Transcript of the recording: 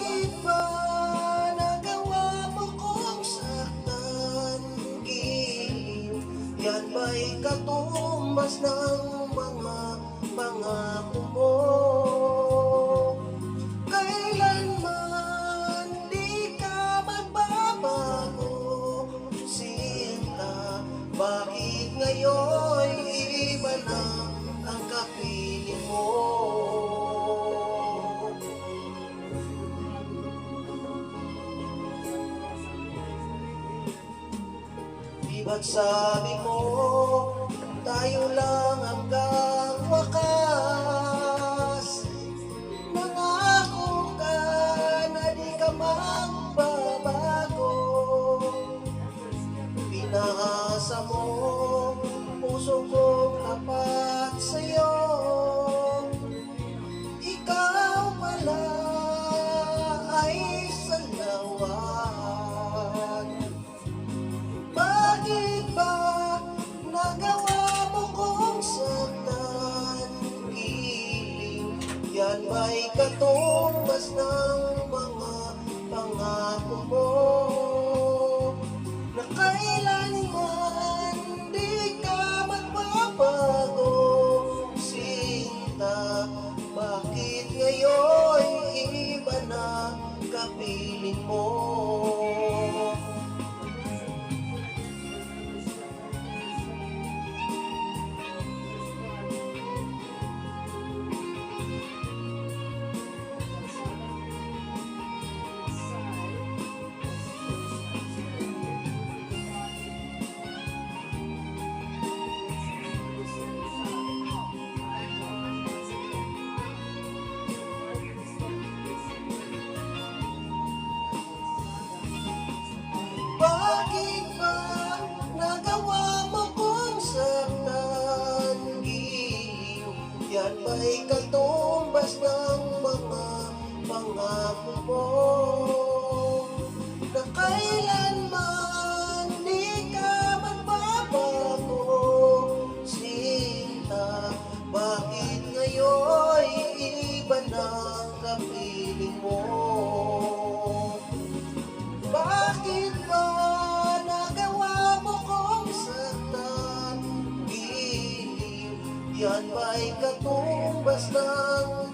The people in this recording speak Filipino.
Bakit ba nagawa mo kong saktan? Giliw, yan ba'y katumbas ng mga pangako mo? Kailanman di ka magbabago, sinta. Bakit ngayon iba na ang kapiling mo? Di ba't sabi mo, tayo lang hanggang wakas? Nangako ka na di ka magbabago. Pinaasa mo, puso kong tapat sa'yo. Ikaw pala ay salawat. Bakit ba nagawa mo kong saktan? Giliw, yan ba'y katumbas ng mga pangako mo? Na kailanman di ka magbabago, sinta. Bakit ngayon iba na kapiling mo? Bakit ba nagawa mo kong saktan? Giliw, yan ba'y katumbas ng mga pangako mo? Na kailanman di ka magbabago, sinta. Bakit ngayon iba na kapiling mo? Bakit ba nagawa mo kong saktan? Giliw, yan ba'y katumbas ng